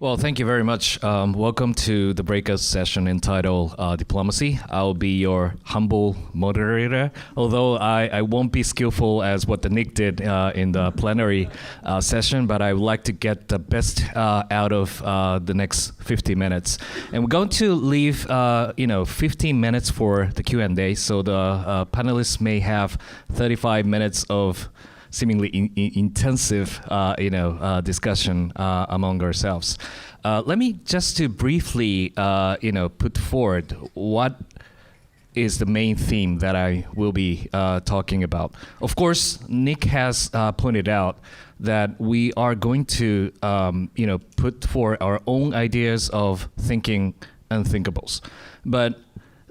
Well, thank you very much. Welcome to the breakout session entitled Diplomacy. I'll be your humble moderator, although I won't be skillful as what the Nick did in the plenary session, but I would like to get the best out of the next 50 minutes. And we're going to leave 15 minutes for the Q&A, so the panelists may have 35 minutes of seemingly intensive, discussion among ourselves. Let me just to briefly, put forward what is the main theme that I will be talking about. Of course, Nick has pointed out that we are going to, put forward our own ideas of thinking unthinkables. But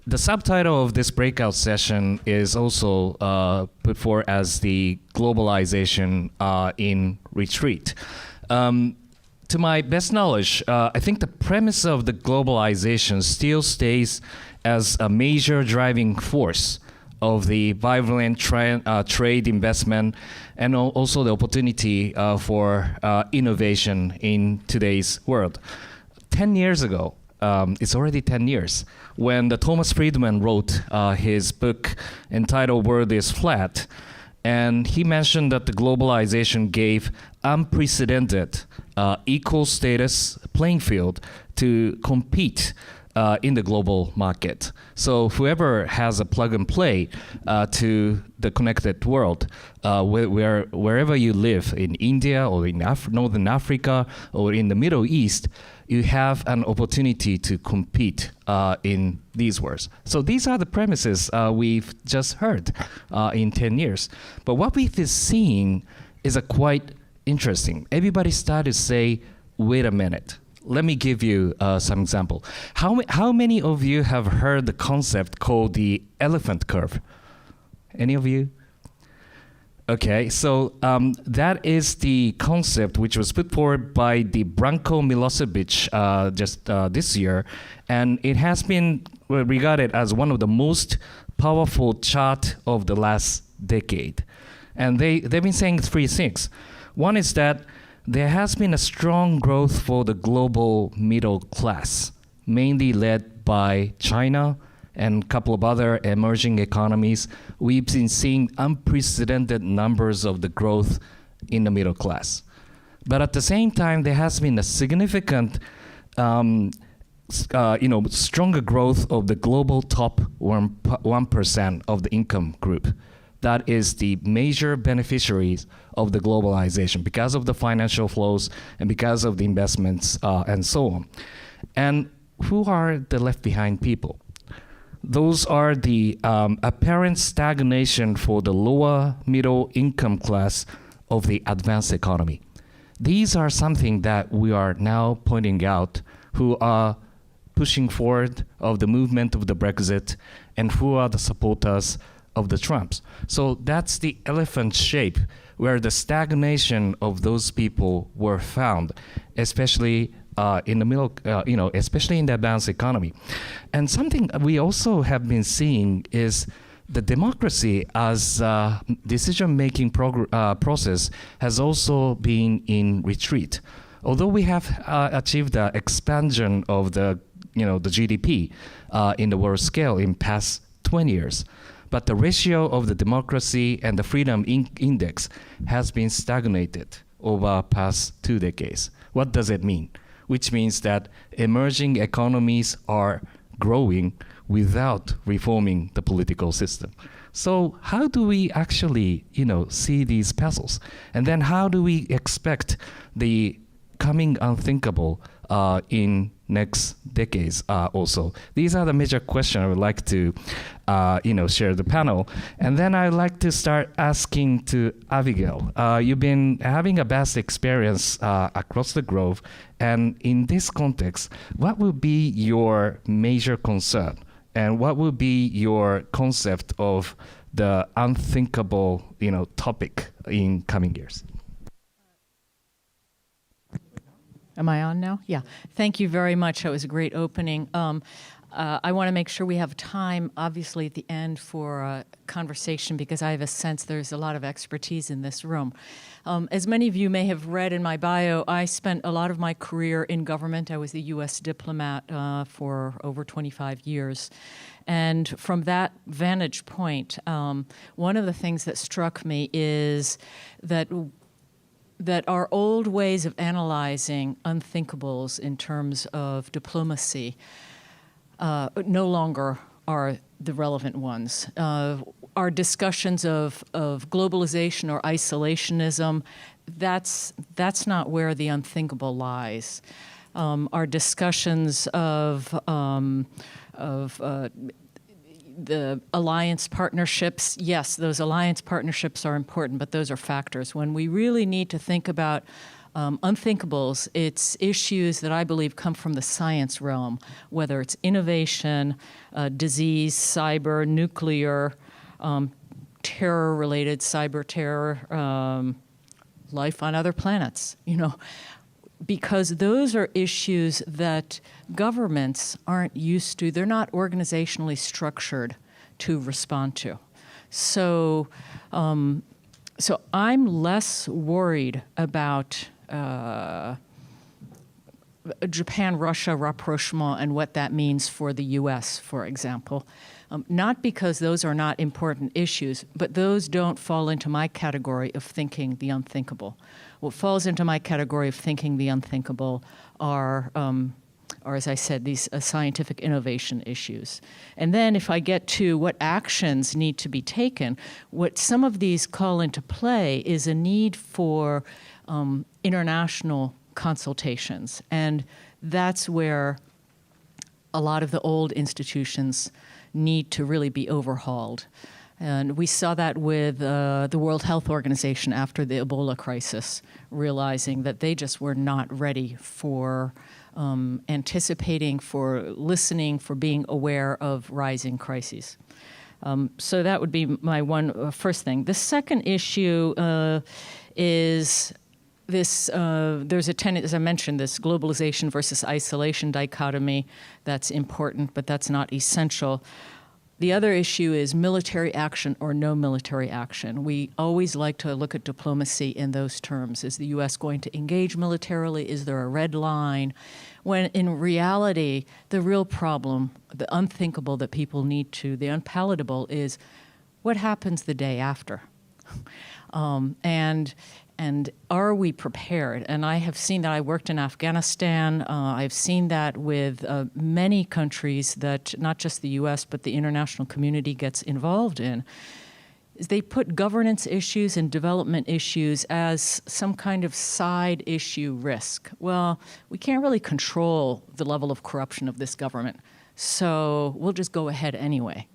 the subtitle of this breakout session is also put forward as the globalization in retreat. To my best knowledge, I think the premise of the globalization still stays as a major driving force of the vibrant trade investment and also the opportunity for innovation in today's world. 10 years ago, it's already 10 years, when the Thomas Friedman wrote his book entitled World is Flat, and he mentioned that the globalization gave unprecedented equal status playing field to compete in the global market. So whoever has a plug and play to the connected world, wherever you live, in India or in Northern Africa or in the Middle East, you have an opportunity to compete in these worlds. So these are the premises we've just heard in 10 years. But what we've been seeing is a quite interesting. Everybody started to say, wait a minute. Let me give you some example. How many of you have heard the concept called the elephant curve? Any of you? Okay, so that is the concept which was put forward by the Branko Milosevic just this year, and it has been regarded as one of the most powerful chart of the last decade. And they've been saying three things. One is that there has been a strong growth for the global middle class, mainly led by China and a couple of other emerging economies. We've been seeing unprecedented numbers of the growth in the middle class. But at the same time, there has been a significant, stronger growth of the global top 1% of the income group. That is the major beneficiaries of the globalization because of the financial flows and because of the investments and so on. And who are the left behind people? Those are the apparent stagnation for the lower middle income class of the advanced economy. These are something that we are now pointing out, who are pushing forward of the movement of the Brexit and who are the supporters of the Trumps. So that's the elephant shape where the stagnation of those people were found, especially in the middle, especially in the advanced economy. And something we also have been seeing is the democracy as decision-making process has also been in retreat. Although we have achieved the expansion of the GDP in the world scale in past 20 years, but the ratio of the democracy and the freedom index has been stagnated over past 2 decades. What does it mean? Which means that emerging economies are growing without reforming the political system. So how do we actually, see these puzzles? And then how do we expect the coming unthinkable in next decades also? These are the major questions I would like to, share the panel. And then I'd like to start asking to Abigail. You've been having a vast experience across the globe. And in this context, what will be your major concern? And what will be your concept of the unthinkable, topic in coming years? Am I on now? Yeah. Thank you very much. That was a great opening. I want to make sure we have time, obviously, at the end for a conversation, because I have a sense there's a lot of expertise in this room. As many of you may have read in my bio, I spent a lot of my career in government. I was the U.S. diplomat for over 25 years. And from that vantage point, one of the things that struck me is that our old ways of analyzing unthinkables in terms of diplomacy no longer are the relevant ones. Our discussions of globalization or isolationism, that's not where the unthinkable lies. Our discussions of the alliance partnerships, yes, those alliance partnerships are important, but those are factors. When we really need to think about unthinkables, it's issues that I believe come from the science realm, whether it's innovation, disease, cyber, nuclear, terror-related, cyber terror, life on other planets, because those are issues that governments aren't used to. They're not organizationally structured to respond to. So I'm less worried about Japan-Russia rapprochement and what that means for the U.S., for example. Not because those are not important issues, but those don't fall into my category of thinking the unthinkable. What falls into my category of thinking the unthinkable are, as I said, these scientific innovation issues. And then if I get to what actions need to be taken, what some of these call into play is a need for international consultations. And that's where a lot of the old institutions need to really be overhauled. And we saw that with the World Health Organization after the Ebola crisis, realizing that they just were not ready for anticipating, for listening, for being aware of rising crises. So that would be my first thing. The second issue is this, there's a tendency, as I mentioned, this globalization versus isolation dichotomy. That's important, but that's not essential. The other issue is military action or no military action. We always like to look at diplomacy in those terms. Is the U.S. going to engage militarily? Is there a red line? When in reality, the real problem, the unthinkable that people need to, the unpalatable, is what happens the day after? And are we prepared? And I have seen that. I worked in Afghanistan. I've seen that with many countries that not just the U.S., but the international community gets involved in. They put governance issues and development issues as some kind of side issue risk. Well, we can't really control the level of corruption of this government, so we'll just go ahead anyway.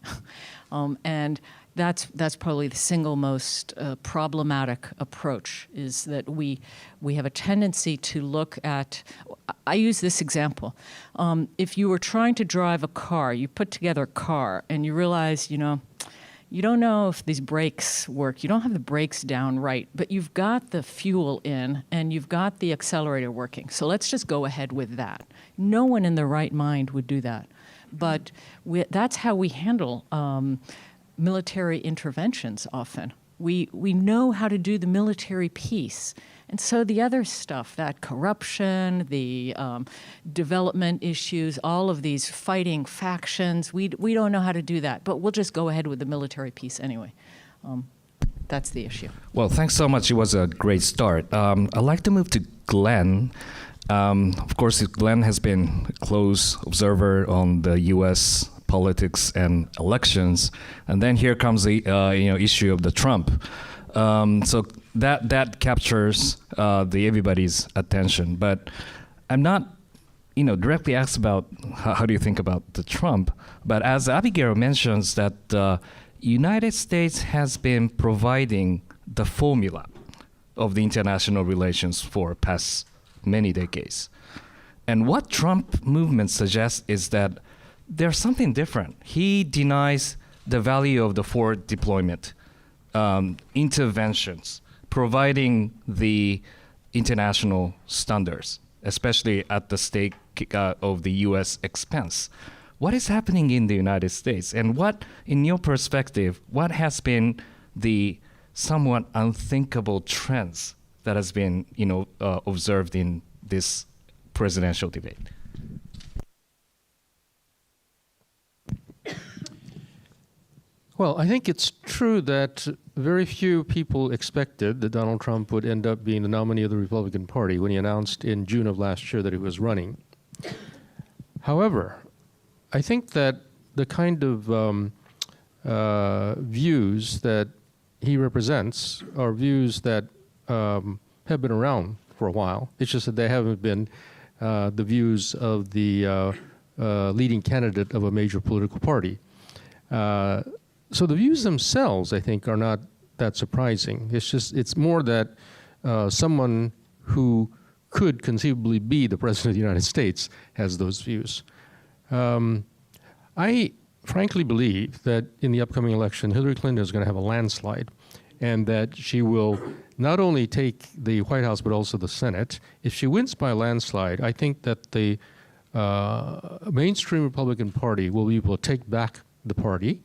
And that's probably the single most problematic approach, is that we have a tendency to look at, I use this example. If you were trying to drive a car, you put together a car and you realize, you don't know if these brakes work. You don't have the brakes down right, but you've got the fuel in and you've got the accelerator working. So let's just go ahead with that. No one in their right mind would do that. But that's how we handle military interventions often. We know how to do the military piece. And so the other stuff, that corruption, the development issues, all of these fighting factions, we don't know how to do that, but we'll just go ahead with the military piece anyway. That's the issue. Well, thanks so much. It was a great start. I'd like to move to Glenn. Of course, Glenn has been a close observer on the U.S. politics and elections, and then here comes the issue of the Trump. So that captures everybody's attention. But I'm not, directly asked about how do you think about the Trump. But as Abigail mentions, that the United States has been providing the formula of the international relations for past many decades. And what Trump movement suggests is that there's something different. He denies the value of the forward deployment interventions, providing the international standards, especially at the stake of the U.S. expense. what is happening in the United States? And what, in your perspective, what has been the somewhat unthinkable trends that has been, observed in this presidential debate? Well, I think it's true that very few people expected that Donald Trump would end up being the nominee of the Republican Party when he announced in June of last year that he was running. However, I think that the kind of views that he represents are views that have been around for a while. It's just that they haven't been the views of the leading candidate of a major political party. So the views themselves, I think, are not that surprising. It's more that someone who could conceivably be the President of the United States has those views. I frankly believe that in the upcoming election, Hillary Clinton is going to have a landslide, and that she will not only take the White House but also the Senate. If she wins by a landslide, I think that the mainstream Republican Party will be able to take back the party.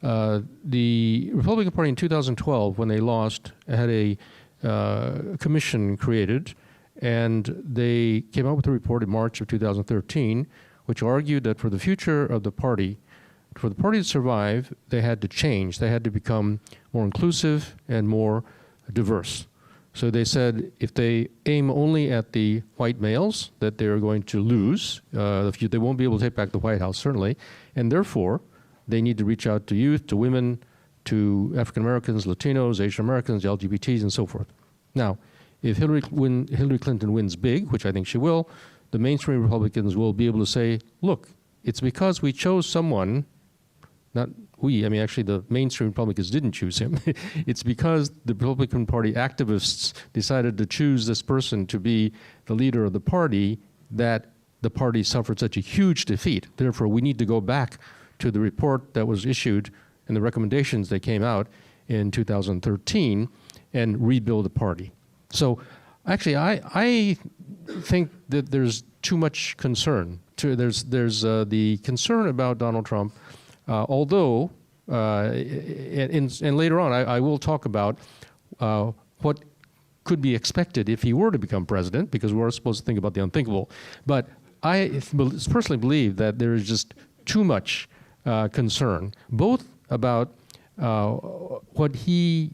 The Republican Party in 2012, when they lost, had a commission created, and they came out with a report in March of 2013, which argued that for the future of the party, for the party to survive, they had to change. They had to become more inclusive and more diverse. So they said if they aim only at the white males, that they are going to lose. They won't be able to take back the White House, certainly, and therefore, they need to reach out to youth, to women, to African Americans, Latinos, Asian Americans, LGBTs, and so forth. Now, if Hillary Clinton wins big, which I think she will, the mainstream Republicans will be able to say, look, it's because we chose someone, not we, I mean, actually the mainstream Republicans didn't choose him. It's because the Republican Party activists decided to choose this person to be the leader of the party that the party suffered such a huge defeat. Therefore, we need to go back to the report that was issued and the recommendations that came out in 2013 and rebuild the party. So actually, I think that there's too much concern. There's the concern about Donald Trump, although, and later on I will talk about what could be expected if he were to become president, because we're supposed to think about the unthinkable. But I personally believe that there is just too much concern, both about what he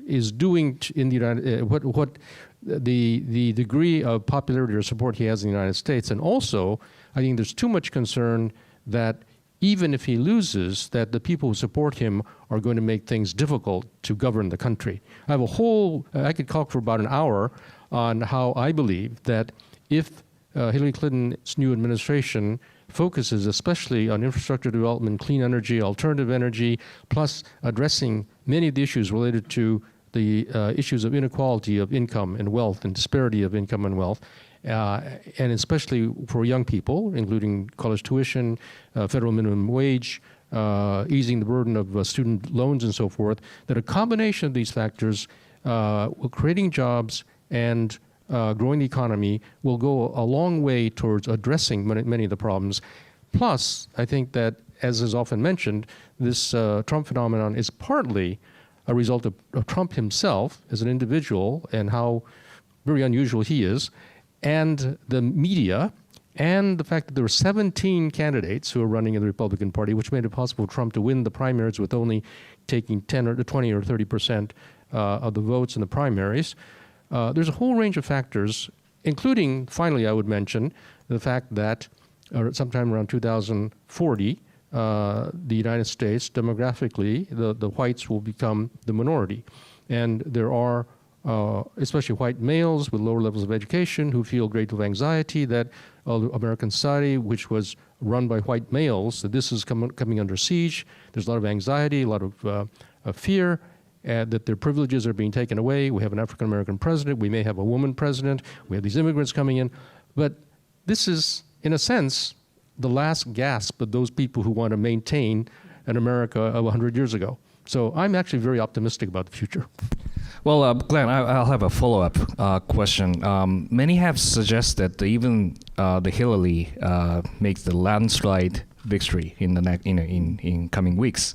is doing in the United, what the degree of popularity or support he has in the United States, and also I think there's too much concern that even if he loses, that the people who support him are going to make things difficult to govern the country. I could talk for about an hour on how I believe that if Hillary Clinton's new administration focuses especially on infrastructure development, clean energy, alternative energy, plus addressing many of the issues related to the issues of inequality of income and wealth and disparity of income and wealth, and especially for young people, including college tuition, federal minimum wage, easing the burden of student loans and so forth, that a combination of these factors, creating jobs and growing the economy, will go a long way towards addressing many of the problems. Plus, I think that, as is often mentioned, this Trump phenomenon is partly a result of Trump himself as an individual and how very unusual he is, and the media, and the fact that there were 17 candidates who are running in the Republican Party, which made it possible for Trump to win the primaries with only taking 10 or 20 or 30% of the votes in the primaries. There's a whole range of factors, including, finally, I would mention the fact that sometime around 2040, the United States, demographically, the whites will become the minority. And there are, especially white males with lower levels of education, who feel great deal of anxiety that American society, which was run by white males, that this is coming under siege. There's a lot of anxiety, a lot of fear, that their privileges are being taken away. We have an African-American president. We may have a woman president. We have these immigrants coming in. But this is, in a sense, the last gasp of those people who want to maintain an America of 100 years ago. So I'm actually very optimistic about the future. Well, Glenn, I'll have a follow-up question. Many have suggested that even the Hillary makes the landslide victory in the in coming weeks.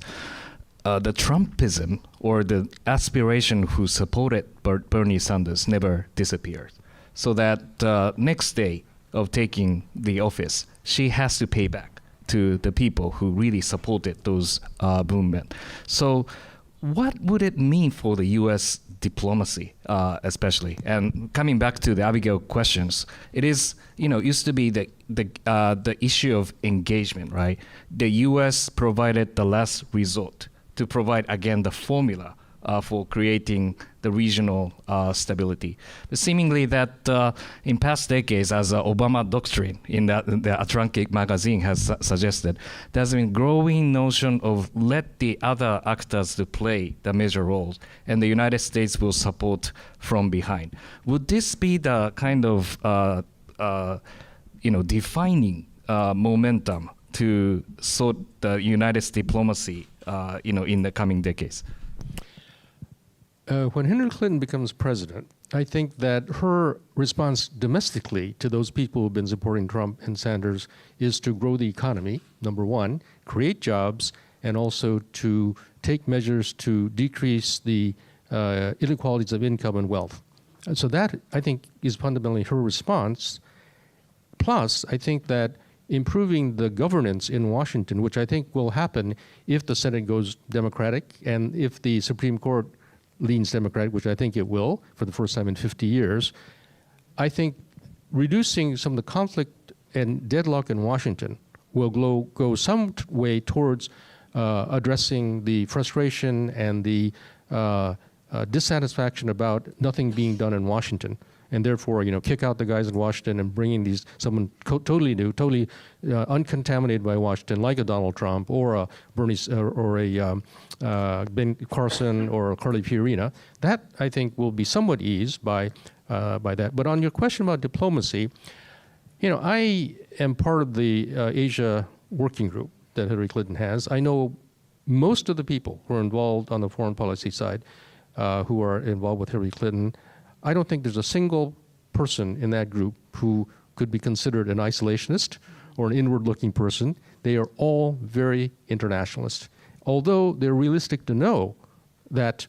The Trumpism or the aspiration who supported Bernie Sanders never disappeared. So that next day of taking the office, she has to pay back to the people who really supported those movement. So what would it mean for the U.S. diplomacy, especially? And coming back to the Abigail questions, it is, used to be the issue of engagement, right? The U.S. provided the last resort to provide, again, the formula for creating the regional stability. But seemingly that in past decades, as the Obama doctrine in the Atlantic magazine has suggested, there's been growing notion of let the other actors to play the major roles, and the United States will support from behind. Would this be the kind of defining momentum to sort the United States diplomacy, in the coming decades? When Hillary Clinton becomes president, I think that her response domestically to those people who've been supporting Trump and Sanders is to grow the economy, number one, create jobs, and also to take measures to decrease the inequalities of income and wealth. So that, I think, is fundamentally her response. Plus, I think that improving the governance in Washington, which I think will happen if the Senate goes Democratic and if the Supreme Court leans Democratic, which I think it will for the first time in 50 years, I think reducing some of the conflict and deadlock in Washington will go some way towards addressing the frustration and the dissatisfaction about nothing being done in Washington. And therefore, kick out the guys in Washington and bring in someone totally new, totally uncontaminated by Washington, like a Donald Trump or a Bernie or a Ben Carson or Carly Fiorina. That, I think, will be somewhat eased by that. But on your question about diplomacy, I am part of the Asia working group that Hillary Clinton has. I know most of the people who are involved on the foreign policy side, who are involved with Hillary Clinton. I don't think there's a single person in that group who could be considered an isolationist or an inward-looking person. They are all very internationalist. Although they're realistic to know that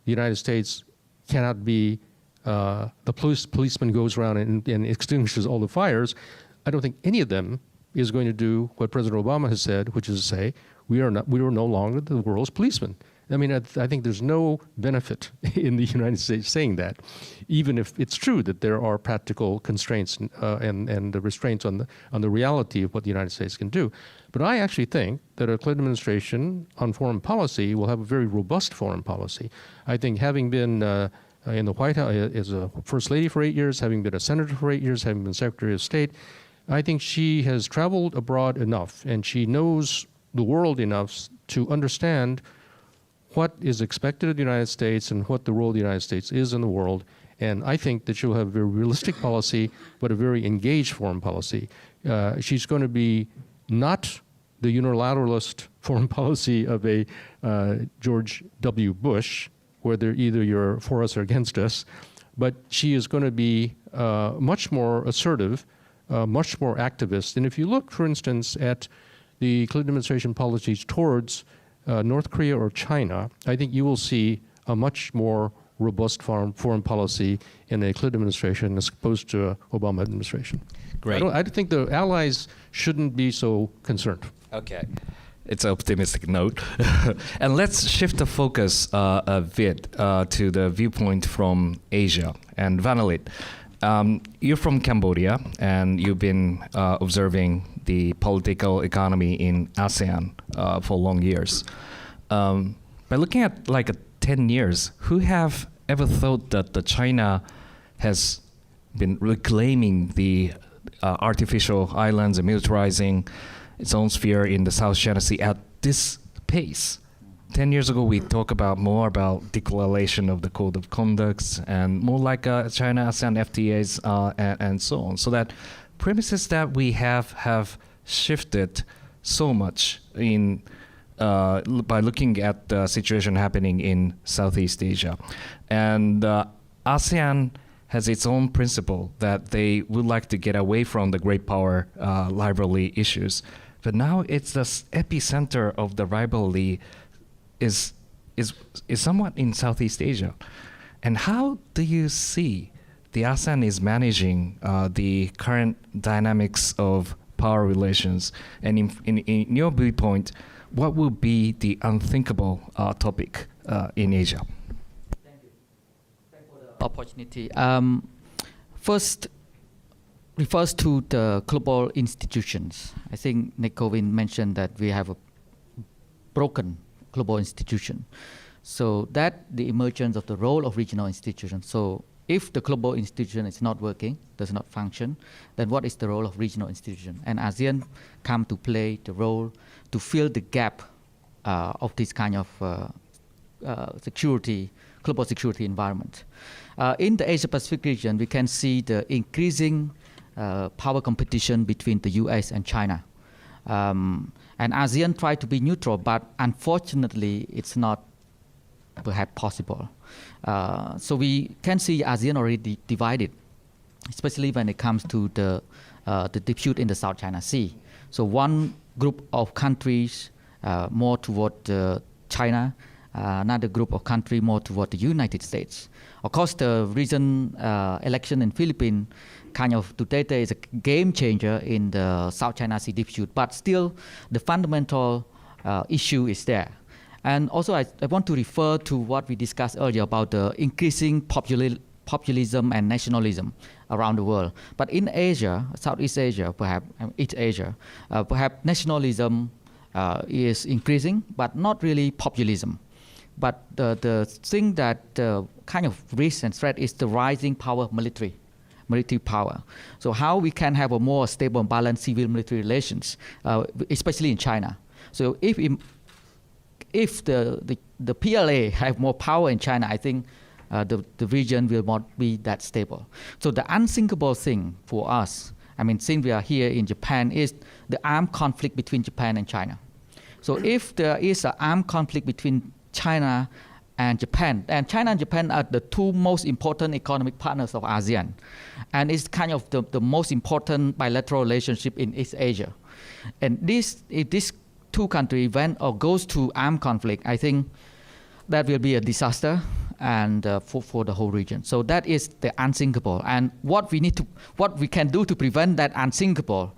the United States cannot be the policeman goes around and extinguishes all the fires, I don't think any of them is going to do what President Obama has said, which is to say, we are no longer the world's policeman. I mean, I think there's no benefit in the United States saying that, even if it's true that there are practical constraints and the restraints on the reality of what the United States can do. But I actually think that a Clinton administration on foreign policy will have a very robust foreign policy. I think having been in the White House as a First Lady for 8 years, having been a Senator for 8 years, having been Secretary of State, I think she has traveled abroad enough and she knows the world enough to understand what is expected of the United States and what the role of the United States is in the world. And I think that she'll have a very realistic policy, but a very engaged foreign policy. She's going to be not the unilateralist foreign policy of a George W. Bush, whether either you're for us or against us, but she is going to be much more assertive, much more activist. And if you look, for instance, at the Clinton administration policies towards North Korea or China, I think you will see a much more robust foreign policy in a Clinton administration as opposed to an Obama administration. Great. I think the allies shouldn't be so concerned. Okay. It's an optimistic note. And let's shift the focus a bit to the viewpoint from Asia. And Vanalit, you're from Cambodia, and you've been observing the political economy in ASEAN for long years. By looking at 10 years, who have ever thought that China has been reclaiming the artificial islands and militarizing its own sphere in the South China Sea at this pace? 10 years ago, we talked more about declaration of the code of conducts and more like China ASEAN FTAs and so on. So that premises that we have shifted so much in by looking at the situation happening in Southeast Asia. And ASEAN has its own principle that they would like to get away from the great power rivalry issues. But now it's the epicenter of the rivalry is somewhat in Southeast Asia. And how do you see the ASEAN is managing the current dynamics of power relations? And in your viewpoint, what would be the unthinkable topic in Asia? Thank you. Thanks for the opportunity. First, refers to the global institutions. I think Nick Covin mentioned that we have a broken global institution. So that the emergence of the role of regional institutions. So if the global institution is not working, does not function, then what is the role of regional institution? And ASEAN come to play the role to fill the gap of this kind of security, global security environment. In the Asia-Pacific region, we can see the increasing power competition between the US and China. And ASEAN tried to be neutral, but unfortunately, it's not perhaps possible. So we can see ASEAN already divided, especially when it comes to the dispute in the South China Sea. So one group of countries more toward China, another group of countries more toward the United States. Of course, the recent election in Philippines kind of today is a game changer in the South China Sea dispute, but still the fundamental issue is there. And also I want to refer to what we discussed earlier about the increasing populism and nationalism around the world. But in Asia, Southeast Asia, perhaps East Asia, perhaps nationalism is increasing, but not really populism. But the thing that kind of risk and threat is the rising power of military power. So how we can have a more stable and balanced civil-military relations, especially in China. So if the PLA have more power in China, I think the region will not be that stable. So the unthinkable thing for us, I mean, since we are here in Japan, is the armed conflict between Japan and China. So if there is an armed conflict between China and Japan, and China and Japan are the two most important economic partners of ASEAN, and it's kind of the most important bilateral relationship in East Asia. And if this two countries went or goes to armed conflict, I think that will be a disaster and for the whole region. So that is the unthinkable. And what we can do to prevent that unthinkable,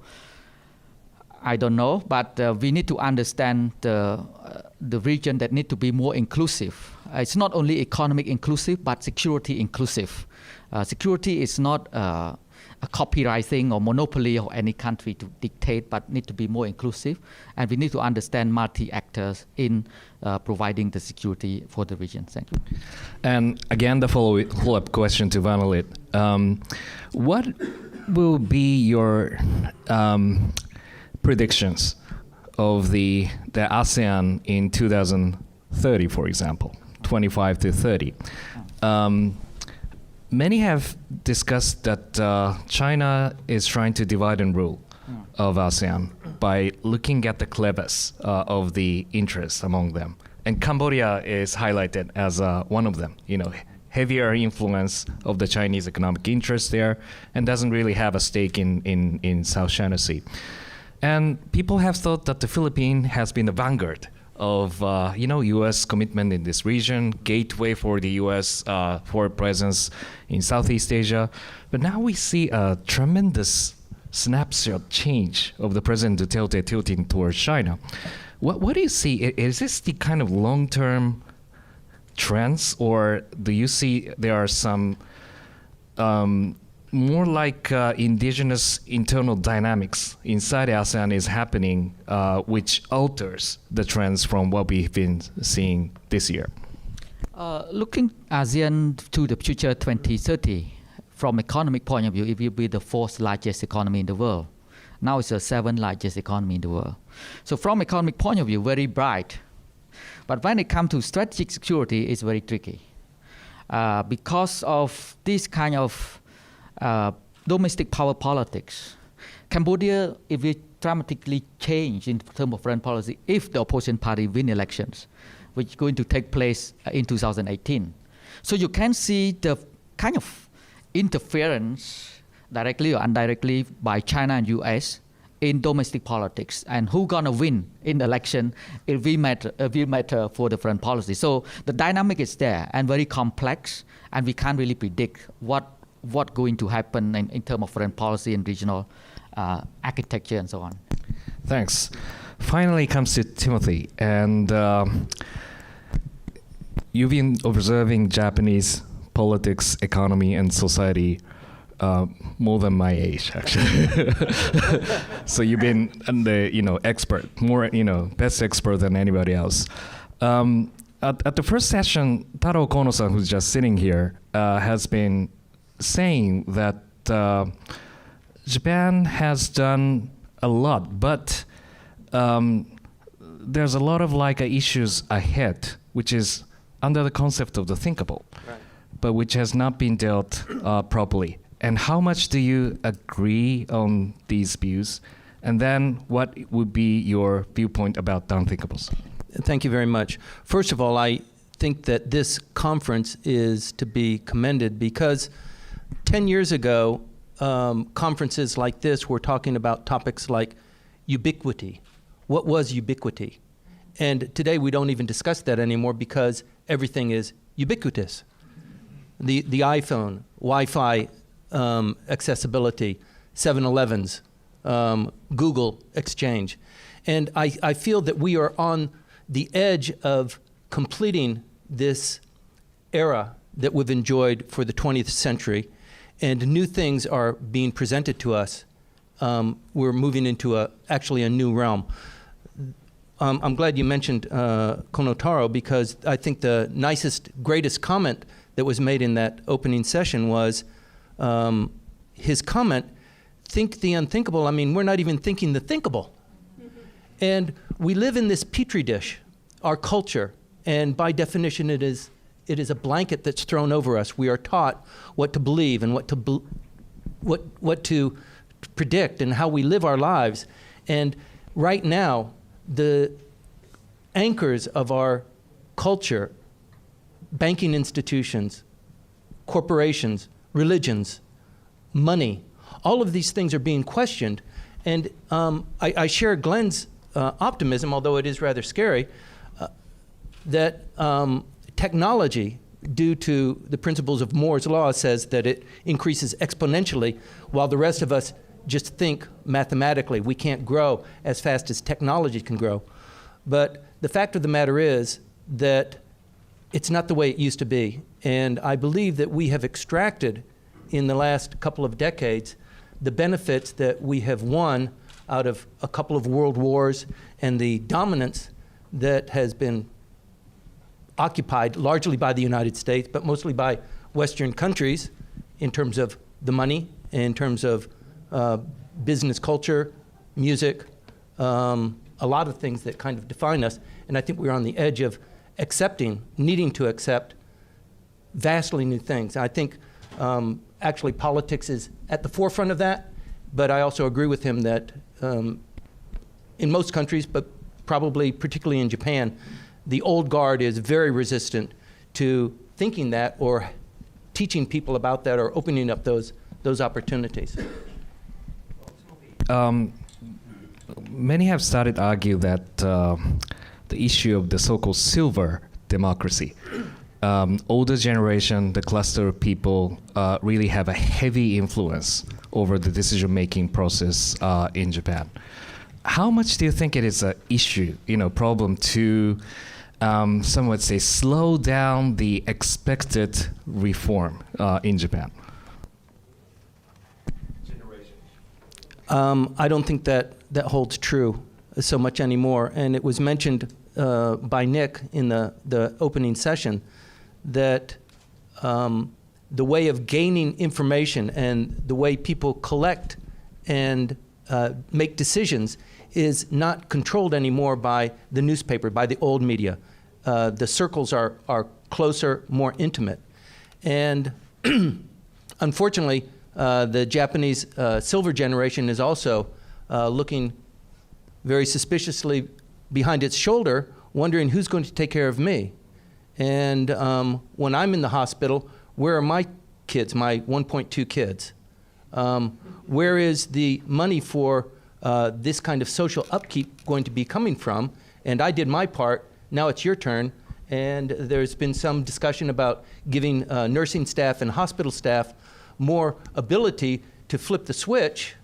I don't know, but we need to understand the region that need to be more inclusive. It's not only economic inclusive, but security inclusive. Security is not a copyright thing or monopoly of any country to dictate, but need to be more inclusive. And we need to understand multi-actors in providing the security for the region. Thank you. And again, the follow-up question to Vanalit. What will be your predictions of the ASEAN in 2030, for example, 25 to 30? Many have discussed that China is trying to divide and rule of ASEAN by looking at the cleverness of the interests among them. And Cambodia is highlighted as one of them, heavier influence of the Chinese economic interests there and doesn't really have a stake in South China Sea. And people have thought that the Philippines has been the vanguard of U.S. commitment in this region, gateway for the U.S. Forward presence in Southeast Asia. But now we see a tremendous snapshot change of the President Duterte tilting towards China. What do you see? Is this the kind of long-term trends, or do you see there are some more like indigenous internal dynamics inside ASEAN is happening, which alters the trends from what we've been seeing this year? Looking ASEAN to the future 2030, from economic point of view, it will be the fourth largest economy in the world. Now it's the seventh largest economy in the world. So from economic point of view, very bright. But when it comes to strategic security, it's very tricky. Because of this kind of domestic power politics. Cambodia, if we dramatically change in terms of foreign policy if the opposition party win elections, which is going to take place in 2018. So you can see the kind of interference, directly or indirectly, by China and US in domestic politics, and who gonna win in the election, it will matter for the foreign policy. So the dynamic is there and very complex, and we can't really predict what going to happen in terms of foreign policy and regional architecture and so on. Thanks. Finally comes to Timothy, and you've been observing Japanese politics, economy, and society more than my age, actually. So you've been the expert, more best expert than anybody else. At the first session, Taro Kono-san, who's just sitting here, has been saying that Japan has done a lot, but there's a lot of issues ahead, which is under the concept of the thinkable, right, but which has not been dealt properly. And how much do you agree on these views? And then what would be your viewpoint about the unthinkables? Thank you very much. First of all, I think that this conference is to be commended because 10 years ago, conferences like this were talking about topics like ubiquity. What was ubiquity? And today we don't even discuss that anymore because everything is ubiquitous. The iPhone, Wi-Fi, accessibility, 7-Elevens, Google Exchange. And I feel that we are on the edge of completing this era that we've enjoyed for the 20th century, and new things are being presented to us. We're moving into actually a new realm. I'm glad you mentioned Kono-taro, because I think the nicest, greatest comment that was made in that opening session was his comment, think the unthinkable. I mean, we're not even thinking the thinkable. And we live in this petri dish, our culture, and by definition it is a blanket that's thrown over us. We are taught what to believe and what to predict and how we live our lives. And right now, the anchors of our culture, banking institutions, corporations, religions, money, all of these things are being questioned. And I share Glenn's optimism, although it is rather scary, that technology, due to the principles of Moore's law, says that it increases exponentially, while the rest of us just think mathematically. We can't grow as fast as technology can grow. But the fact of the matter is that it's not the way it used to be. And I believe that we have extracted in the last couple of decades the benefits that we have won out of a couple of world wars and the dominance that has been occupied largely by the United States, but mostly by Western countries in terms of the money, in terms of business culture, music, a lot of things that kind of define us. And I think we're on the edge of needing to accept vastly new things. I think actually politics is at the forefront of that, but I also agree with him that in most countries, but probably particularly in Japan, the old guard is very resistant to thinking that or teaching people about that or opening up those opportunities. Many have started to argue that the issue of the so-called silver democracy, older generation, the cluster of people really have a heavy influence over the decision-making process in Japan. How much do you think it is an issue, problem to, some would say, slow down the expected reform in Japan? I don't think that holds true so much anymore. And it was mentioned by Nick in the opening session that the way of gaining information and the way people collect and make decisions is not controlled anymore by the newspaper, by the old media. The circles are closer, more intimate. And unfortunately, the Japanese silver generation is also looking very suspiciously behind its shoulder, wondering who's going to take care of me. And when I'm in the hospital, where are my kids, my 1.2 kids? Where is the money for this kind of social upkeep going to be coming from? And I did my part. Now it's your turn. And there's been some discussion about giving nursing staff and hospital staff more ability to flip the switch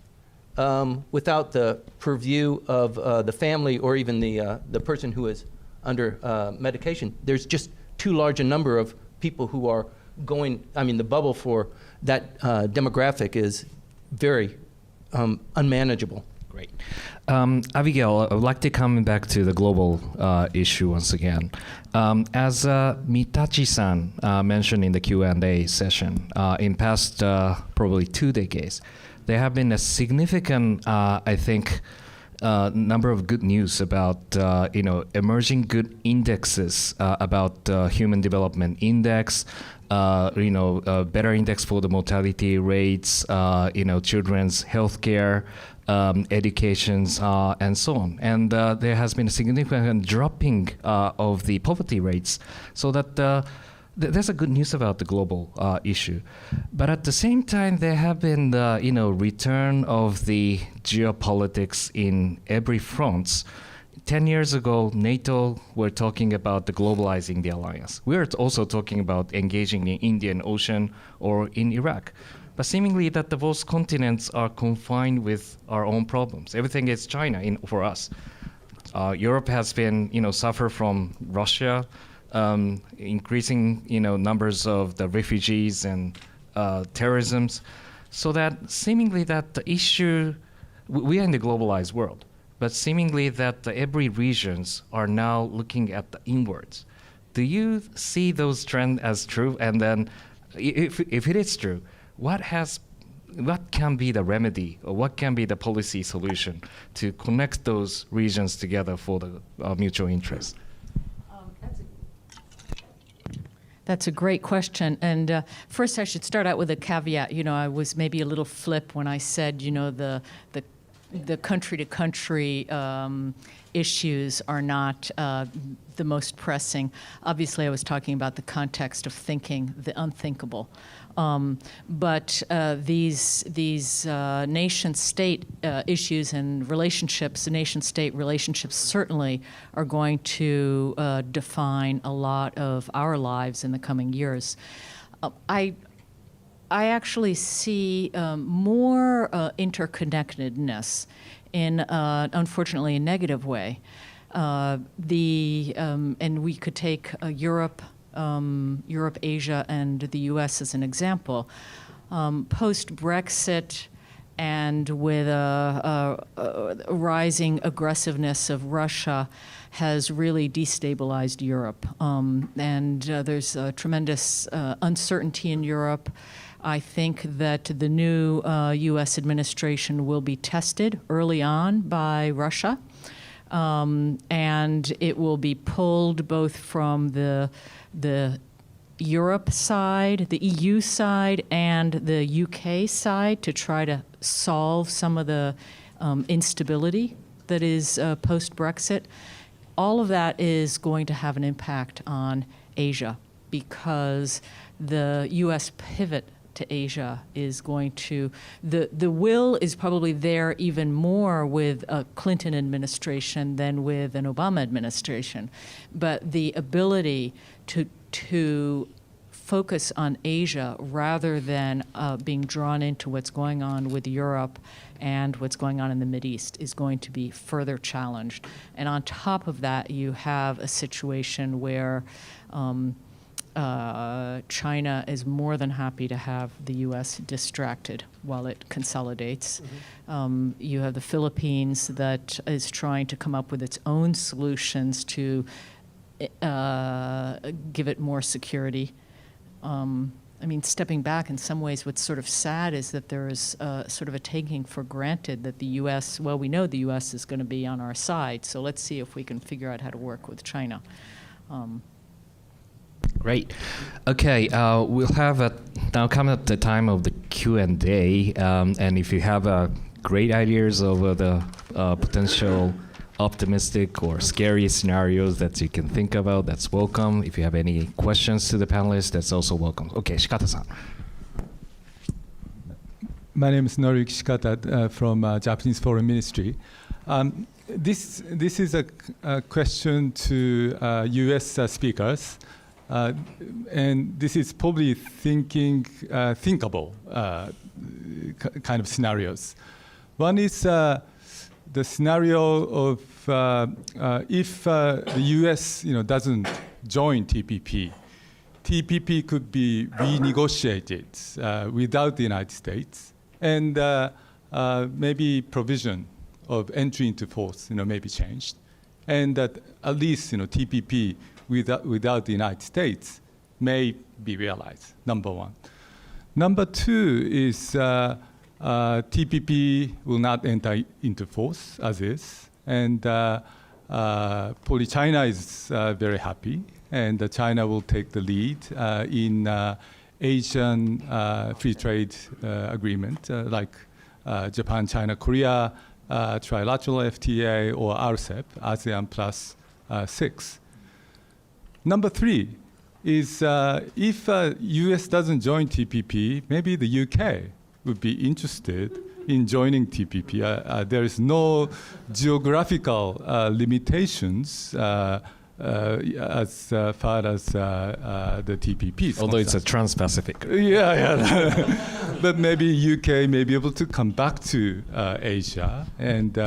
without the purview of the family or even the person who is under medication. There's just too large a number of people who are going, I mean, the bubble for that demographic is very unmanageable. Great. Abigail, I would like to come back to the global issue once again. As Mitachi-san mentioned in the Q&A session, in past probably 2 decades, there have been a significant, I think, number of good news about emerging good indexes about Human Development Index, better index for the mortality rates, children's healthcare, educations, and so on. And there has been a significant dropping of the poverty rates, so that there's a good news about the global issue. But at the same time, there have been the return of the geopolitics in every front. 10 years ago, NATO were talking about the globalizing the alliance. We are also talking about engaging in Indian Ocean or in Iraq. But seemingly that the both continents are confined with our own problems. Everything is China for us. Europe has been, suffer from Russia, increasing, numbers of the refugees and terrorisms. So that seemingly that the issue, we are in the globalized world, but seemingly that every regions are now looking at the inwards. Do you see those trends as true? And then if it is true, what can be the remedy, or what can be the policy solution to connect those regions together for the mutual interest? That's a great question. And first, I should start out with a caveat. I was maybe a little flip when I said, the country-to-country issues are not the most pressing. Obviously, I was talking about the context of thinking the unthinkable. But these nation-state issues and relationships, the nation-state relationships certainly are going to define a lot of our lives in the coming years. I actually see more interconnectedness in, unfortunately, a negative way. And we could take Europe, Asia, and the U.S. as an example. Post-Brexit, and with a rising aggressiveness of Russia, has really destabilized Europe. There's a tremendous uncertainty in Europe. I think that the new U.S. administration will be tested early on by Russia. And it will be pulled both from the Europe side, the EU side, and the UK side to try to solve some of the instability that is post-Brexit. All of that is going to have an impact on Asia because the U.S. pivot to Asia is going to, the will is probably there even more with a Clinton administration than with an Obama administration. But the ability to focus on Asia rather than being drawn into what's going on with Europe and what's going on in the Mideast is going to be further challenged. And on top of that, you have a situation where China is more than happy to have the U.S. distracted while it consolidates. Mm-hmm. You have the Philippines that is trying to come up with its own solutions to give it more security. Stepping back in some ways, what's sort of sad is that there is sort of a taking for granted that the U.S., well, we know the U.S. is going to be on our side, so let's see if we can figure out how to work with China. Great. Okay, we'll have now come at the time of the Q&A, and if you have great ideas over the potential optimistic or scary scenarios that you can think about, that's welcome. If you have any questions to the panelists, that's also welcome. Okay, Shikata-san. My name is Noriyuki Shikata from Japanese Foreign Ministry. This is a question to U.S. speakers, and this is probably thinkable kind of scenarios. One is the scenario of if the U.S. doesn't join TPP. TPP could be renegotiated without the United States, and maybe provision of entry into force, may be changed, and that at least, TPP without the United States may be realized. Number one. Number two is TPP will not enter into force as is, and probably China is very happy, and China will take the lead in Asian free trade agreement like Japan, China, Korea, trilateral FTA or RCEP, ASEAN plus 6. Number three is if US doesn't join TPP, maybe the UK would be interested in joining TPP. There is no geographical limitations as far as the TPP is Although it's a concerned. trans-Pacific. Yeah. But maybe UK may be able to come back to Asia, and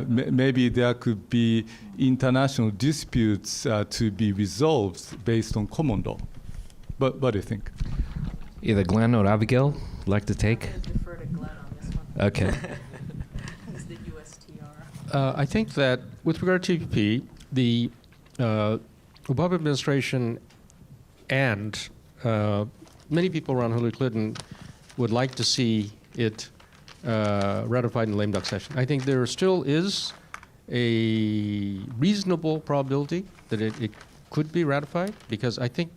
maybe there could be international disputes to be resolved based on common law. But what do you think? Either Glenn or Abigail like to take? Defer to Glenn on this one. Okay. He's the USTR. I think that with regard to TPP, the Obama administration and many people around Hillary Clinton would like to see it ratified in the lame duck session. I think there still is a reasonable probability that it could be ratified, because I think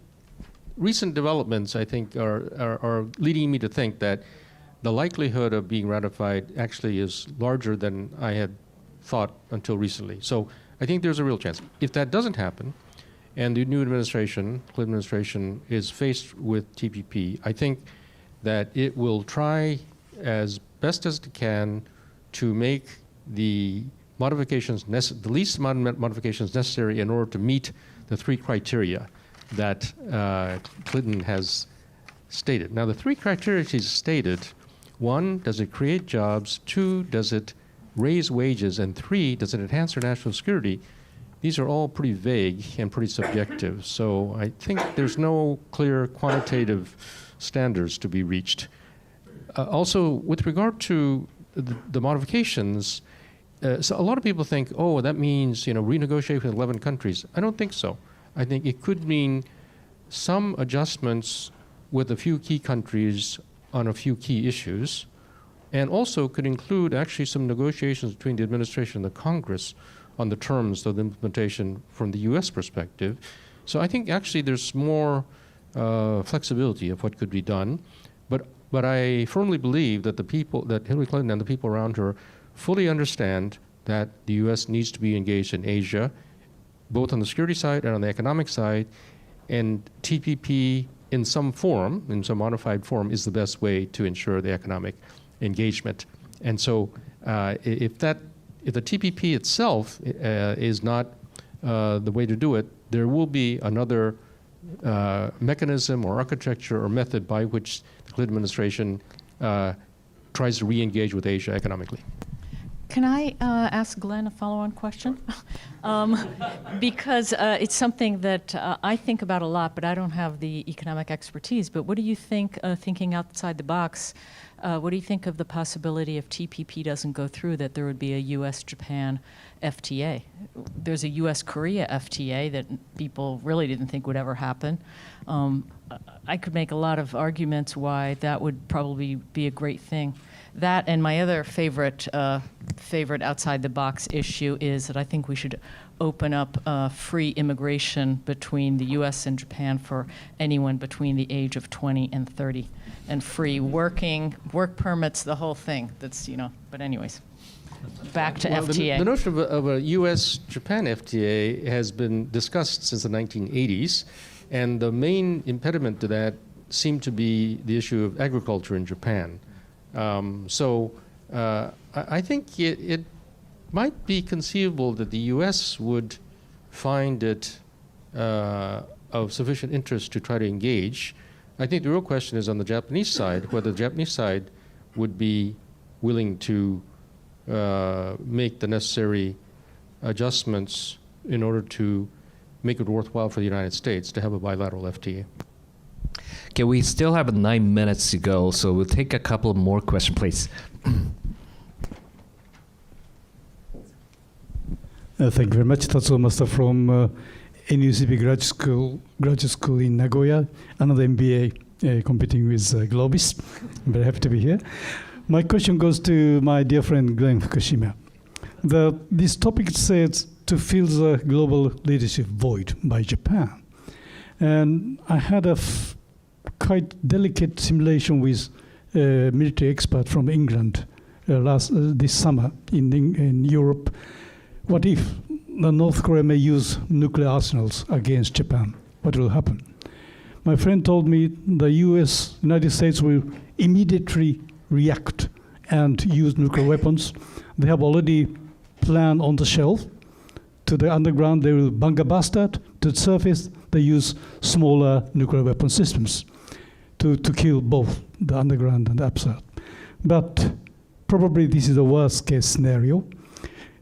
recent developments, I think, are leading me to think that the likelihood of being ratified actually is larger than I had thought until recently. So I think there's a real chance. If that doesn't happen, and the new administration, Clinton administration, is faced with TPP, I think that it will try as best as it can to make the modifications, the least amount of modifications necessary in order to meet the three criteria that Clinton has stated. Now, the three criteria she's stated: one, does it create jobs? Two, does it raise wages? And three, does it enhance our national security? These are all pretty vague and pretty subjective. So I think there's no clear quantitative standards to be reached. Also, with regard to the modifications, so a lot of people think, oh, that means renegotiate with 11 countries. I don't think so. I think it could mean some adjustments with a few key countries on a few key issues, and also could include actually some negotiations between the administration and the Congress on the terms of the implementation from the U.S. perspective. So I think actually there's more flexibility of what could be done, but I firmly believe that that Hillary Clinton and the people around her fully understand that the U.S. needs to be engaged in Asia, both on the security side and on the economic side, and TPP in some form, in some modified form, is the best way to ensure the economic engagement. And so if the TPP itself is not the way to do it, there will be another mechanism or architecture or method by which the Clinton administration tries to re-engage with Asia economically. Can I ask Glenn a follow-on question? Because it's something that I think about a lot, but I don't have the economic expertise. But what do you think, thinking outside the box, what do you think of the possibility if TPP doesn't go through, that there would be a U.S.-Japan FTA? There's a U.S.-Korea FTA that people really didn't think would ever happen. I could make a lot of arguments why that would probably be a great thing. That and my other favorite outside-the-box issue is that I think we should open up free immigration between the U.S. and Japan for anyone between the age of 20 and 30. and free work permits, the whole thing. That's, but anyways, back to Well, FTA. The notion of a U.S.-Japan FTA has been discussed since the 1980s, and the main impediment to that seemed to be the issue of agriculture in Japan. I think it might be conceivable that the U.S. would find it of sufficient interest to try to engage. I think the real question is on the Japanese side, whether the Japanese side would be willing to make the necessary adjustments in order to make it worthwhile for the United States to have a bilateral FTA. Okay, we still have 9 minutes to go, so we'll take a couple more questions, please. Thank you very much. Tatsuo Masa from NUCB Graduate School in Nagoya, another MBA competing with Globis. I'm very happy to be here. My question goes to my dear friend Glenn Fukushima. This topic says to fill the global leadership void by Japan. And I had a quite delicate simulation with a military expert from England this summer in Europe. What if North Korea may use nuclear arsenals against Japan? What will happen? My friend told me the United States will immediately react and use nuclear weapons. They have already planned on the shelf. To the underground, they will bunker blast that. To the surface, they use smaller nuclear weapon systems to kill both the underground and the upside. But probably this is the worst case scenario.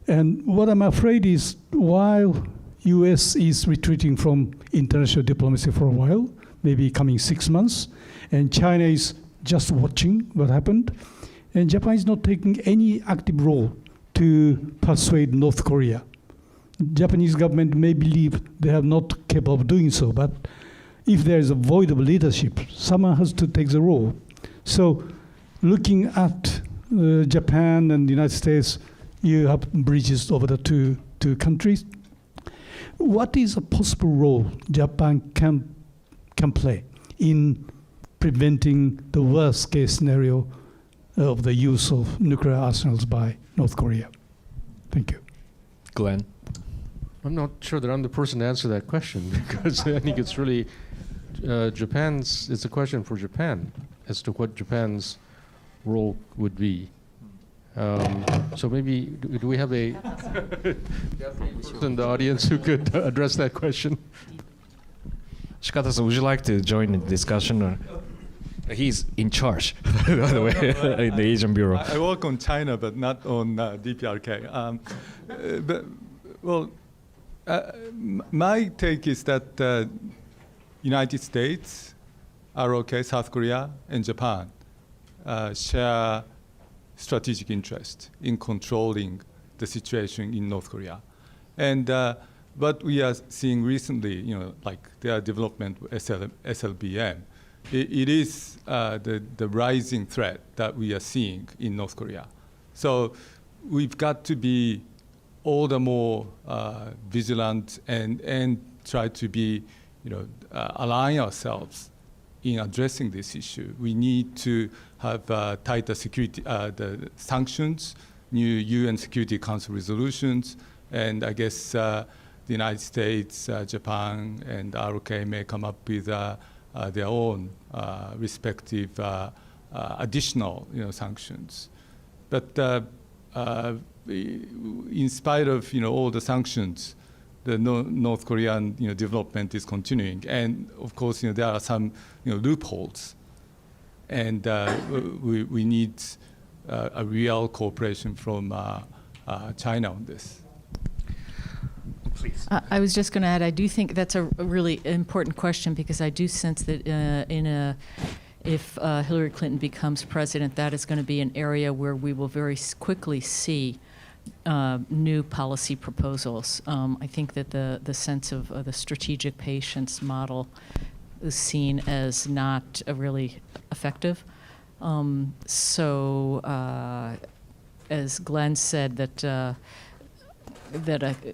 And what I'm afraid is, while U.S. is retreating from international diplomacy for a while, maybe coming 6 months, and China is just watching what happened, and Japan is not taking any active role to persuade North Korea. Japanese government may believe they are not capable of doing so, but if there is a void of leadership, someone has to take the role. So looking at Japan and the United States, you have bridges over the two countries. What is a possible role Japan can play in preventing the worst case scenario of the use of nuclear arsenals by North Korea? Thank you. Glenn? I'm not sure that I'm the person to answer that question because I think it's really it's a question for Japan as to what Japan's role would be. So maybe, do we have a person in the audience who could address that question? Shikata-san, would you like to join the discussion? Or? He's in charge, by the way, in the Asian Bureau. I work on China, but not on DPRK. My take is that United States, ROK, South Korea, and Japan share strategic interest in controlling the situation in North Korea. And what we are seeing recently, like their development with SLBM, it is the rising threat that we are seeing in North Korea. So we've got to be all the more vigilant and try to be, align ourselves in addressing this issue. We need to have tighter security, the sanctions, new UN Security Council resolutions, and I guess the United States, Japan, and ROK may come up with their own respective additional, sanctions. But in spite of all the sanctions, the North Korean development is continuing, and of course there are some loopholes, and we need a real cooperation from China on this. Please. I was just going to add, I do think that's a really important question because I do sense that if Hillary Clinton becomes president, that is going to be an area where we will very quickly see new policy proposals. I think that the sense of the strategic patience model is seen as not really effective. As Glenn said, that a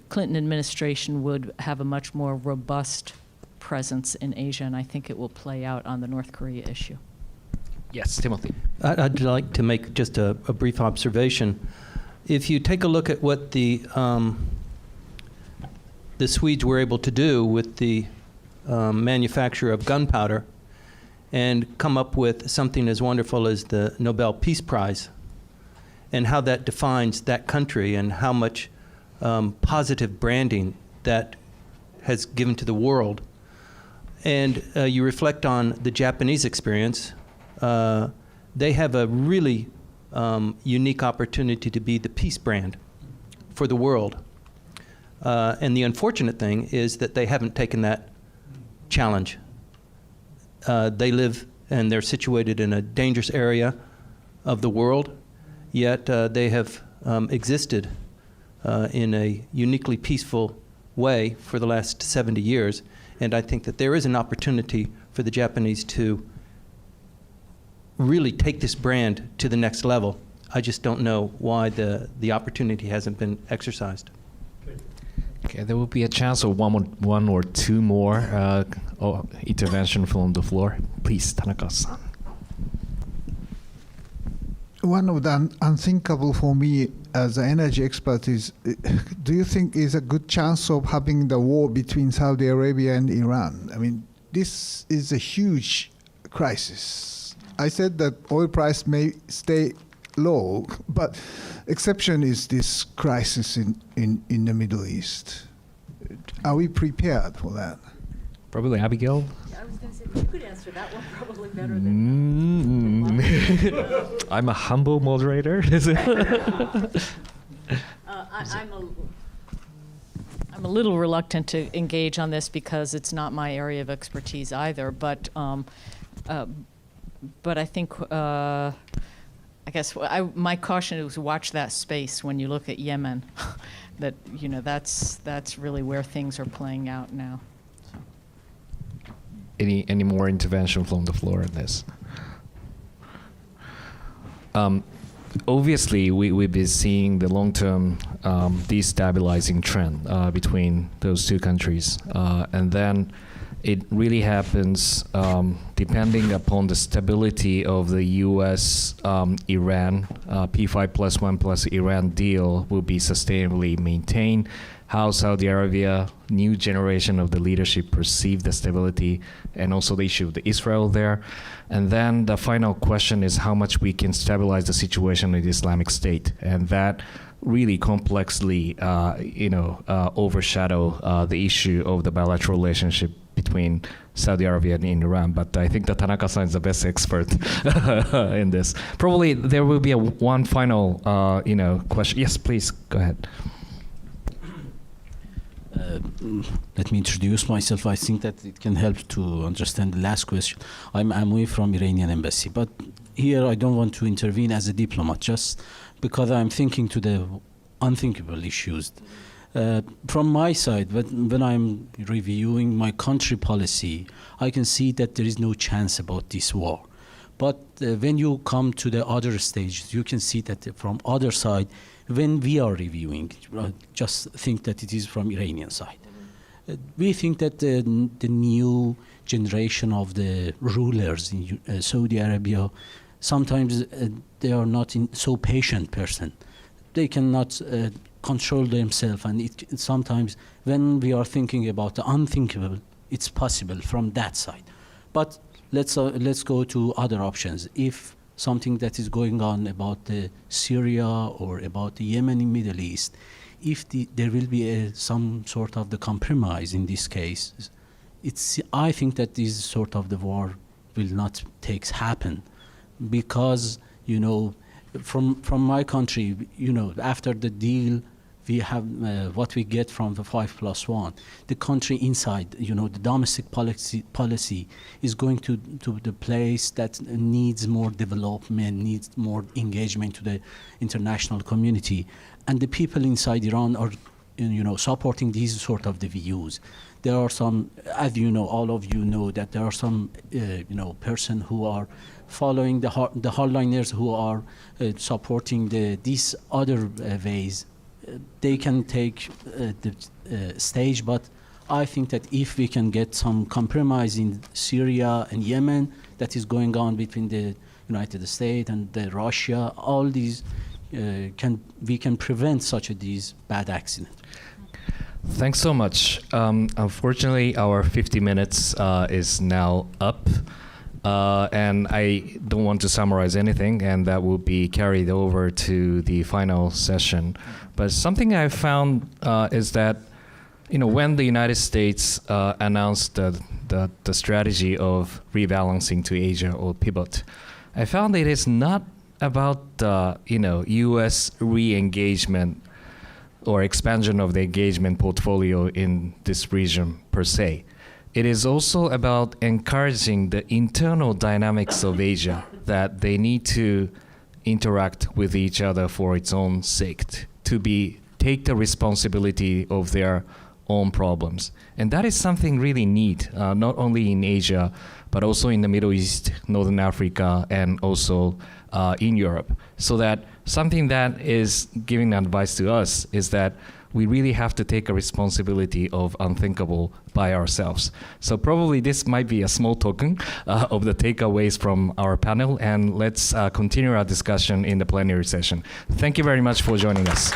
Clinton administration would have a much more robust presence in Asia, and I think it will play out on the North Korea issue. Yes, Timothy. I'd like to make just a brief observation. If you take a look at what the Swedes were able to do with the manufacture of gunpowder and come up with something as wonderful as the Nobel Peace Prize, and how that defines that country and how much positive branding that has given to the world. And you reflect on the Japanese experience, they have a really unique opportunity to be the peace brand for the world. And the unfortunate thing is that they haven't taken that challenge. They live and they're situated in a dangerous area of the world, yet they have existed in a uniquely peaceful way for the last 70 years. And I think that there is an opportunity for the Japanese to really take this brand to the next level. I just don't know why the opportunity hasn't been exercised. Okay, there will be a chance of one or two more intervention from the floor. Please, Tanaka-san. One of the unthinkable for me as an energy expert is, do you think is a good chance of having the war between Saudi Arabia and Iran? I mean, this is a huge crisis. I said that oil price may stay low, but exception is this crisis in the Middle East. Are we prepared for that? Probably Abigail. I was going to say, you could answer that one probably better than I'm a humble moderator. I'm a little reluctant to engage on this because it's not my area of expertise either. But I think I guess my caution is watch that space when you look at Yemen. That that's really where things are playing out now. So. Any more intervention from the floor on this? Obviously, we've been seeing the long-term destabilizing trend between those two countries, and then it really happens depending upon the stability of the U.S.-Iran P5+1+Iran deal will be sustainably maintained. How Saudi Arabia, new generation of the leadership, perceive the stability, and also the issue of the Israel there. And then the final question is how much we can stabilize the situation in the Islamic State, and that really complexly, overshadow the issue of the bilateral relationship between Saudi Arabia and Iran. But I think that Tanaka-san is the best expert in this. Probably there will be one final, question. Yes, please go ahead. Let me introduce myself. I think that it can help to understand the last question. I'm Amouy from Iranian Embassy. But here I don't want to intervene as a diplomat, just because I'm thinking to the unthinkable issues. From my side, when I'm reviewing my country policy, I can see that there is no chance about this war. But when you come to the other stages, you can see that from other side, when we are reviewing, just think that it is from Iranian side. We think that the new generation of the rulers in Saudi Arabia, sometimes they are not so patient person. They cannot control themselves, and sometimes when we are thinking about the unthinkable, it's possible from that side. But let's go to other options. If something that is going on about the Syria or about the Yemen in Middle East, if there will be some sort of the compromise in this case, I think that this sort of the war will not happen, because from my country, after the deal, we have what we get from the 5+1. The country inside, the domestic policy is going to the place that needs more development, needs more engagement to the international community. And the people inside Iran are, supporting these sort of the views. There are some, as all of you know, that there are some, person who are following the hardliners who are supporting these other ways. They can take the stage, but I think that if we can get some compromise in Syria and Yemen that is going on between the United States and Russia, all these we can prevent such these bad accidents. Thanks so much. Unfortunately, our 50 minutes is now up. And I don't want to summarize anything, and that will be carried over to the final session. But something I found is that, when the United States announced the strategy of rebalancing to Asia or pivot, I found it is not about U.S. re-engagement or expansion of the engagement portfolio in this region per se. It is also about encouraging the internal dynamics of Asia, that they need to interact with each other for its own sake, to take the responsibility of their own problems. And that is something really neat, not only in Asia, but also in the Middle East, Northern Africa, and also in Europe. So that something that is giving advice to us is that we really have to take a responsibility of unthinkable by ourselves. So probably this might be a small token of the takeaways from our panel, and let's continue our discussion in the plenary session. Thank you very much for joining us.